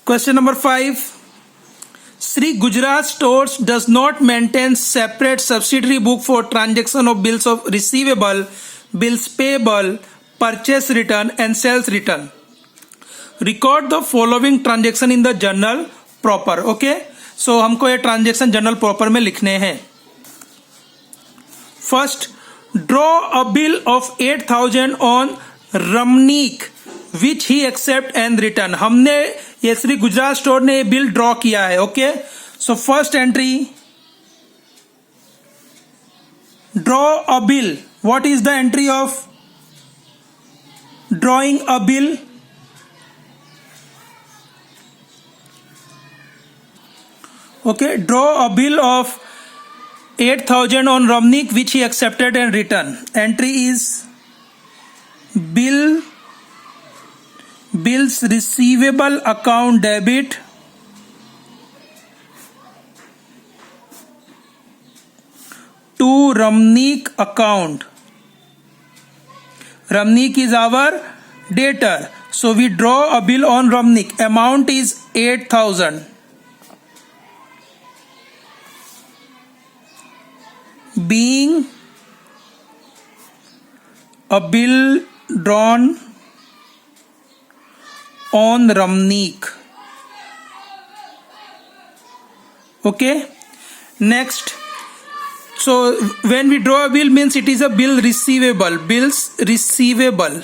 Question number 5. Sri Gujarat Stores does not maintain separate subsidiary book for transaction of bills of receivable, bills payable, purchase return and sales return. Record the following transaction in the journal proper. Okay, so हमको ये transaction journal proper में लिखने हैं. First, draw a bill of 8,000 on Ramnik which he accept and return. हमने ये Shri Gujarat store ने ये bill draw किया है. Okay, so first entry, draw a bill. What is the entry of drawing a bill? Okay, draw a bill of 8,000 on Ramnik which he accepted and return. Entry is bills receivable account debit to Ramnik account. Ramnik is our debtor, so we draw a bill on Ramnik. Amount is 8,000. Being a bill drawn on Ramnik. Okay, next, so when we draw a bill means it is a bill receivable. Bills receivable.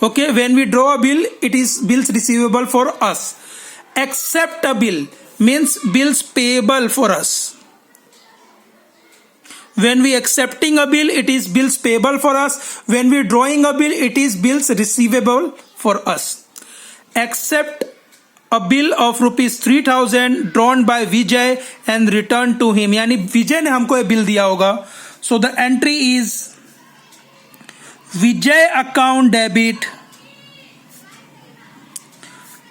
Okay, when we draw a bill it is bills receivable for us. Accept a bill means bills payable for us. When we accepting a bill it is bills payable for us. When we drawing a bill it is bills receivable for us. Accept a bill of rupees 3,000 drawn by Vijay and returned to him. यानी विजय ने हमको ये bill दिया होगा. So the entry is Vijay account debit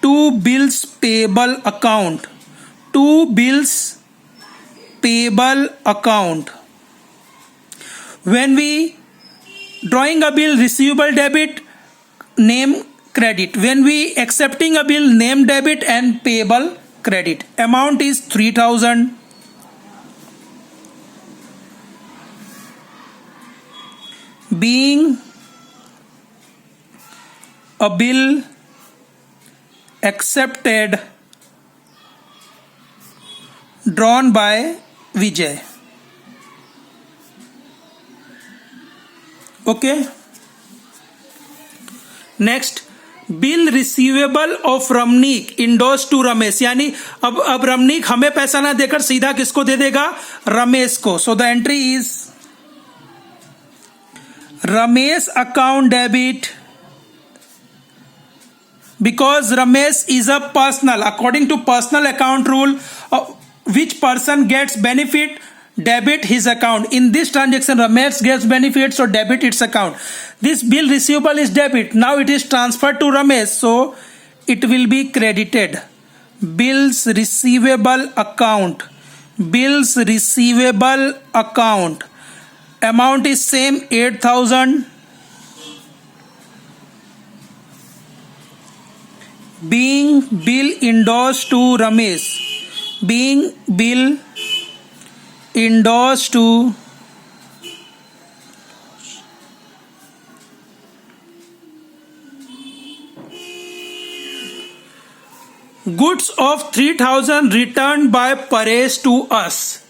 to bills payable account. To bills payable account. When we drawing a bill receivable debit, name credit. When we accepting a bill, name debit and payable credit. Amount is 3,000. Being a bill accepted drawn by Vijay. Okay, next, bill receivable of Ramnik endorse to Ramesh. यानी अब रमनीक हमें पैसा ना देकर सीधा किसको दे देगा? रमेश को. So the entry is Ramesh account debit because Ramesh is a personal. According to personal account rule, which person gets benefit? Debit his account. In this transaction Ramesh gets benefit, so debit its account. This bill receivable is debit. Now it is transferred to Ramesh, so it will be credited. Bills receivable account. Bills receivable account. Amount is same, 8,000. Being bill endorsed to Ramesh. Being bill endorsed to goods of 3,000 returned by Paresh to us.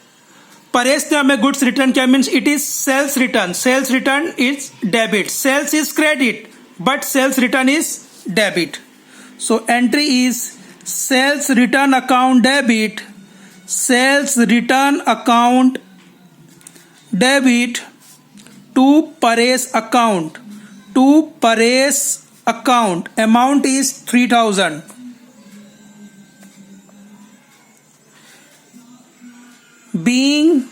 Paresh ने हमें goods return किया means it is sales return. Sales return is debit. Sales is credit, but sales return is debit. So entry is sales return account debit. Sales return account debit to Paresh account. To Paresh account. Amount is 3,000. Being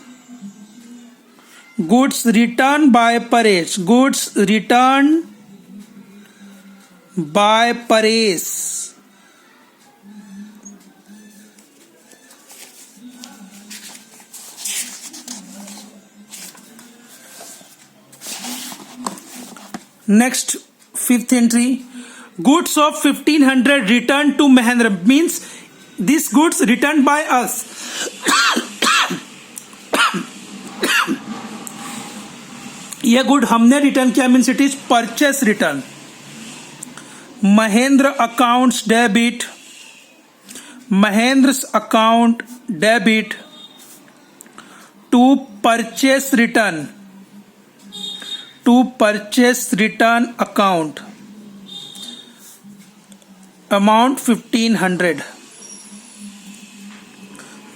goods returned by Paresh. Goods returned by Paresh. Next, fifth entry. Goods of 1500 returned to Mahendra means these goods returned by us. ये good हमने return किया means it is purchase return. Mahendra accounts debit, Mahendra's account debit to purchase return account amount 1500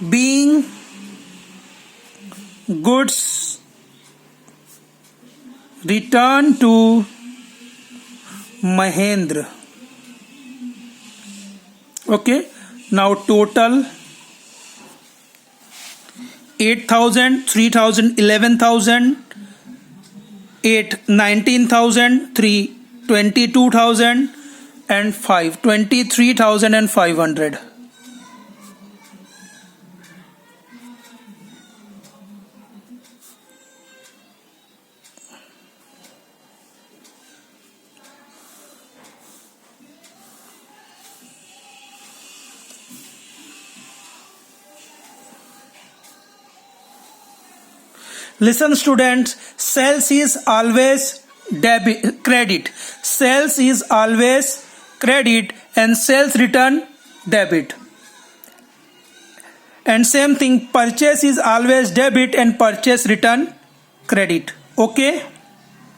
being goods returned to Mahendra. Okay, now total 8,000, 3,000, 11,000, 8, 19,000, 3, 22,000 and 5, 23,500. Listen students, sales is always credit. Sales is always credit and sales return debit. And same thing, purchase is always debit and purchase return credit. Okay.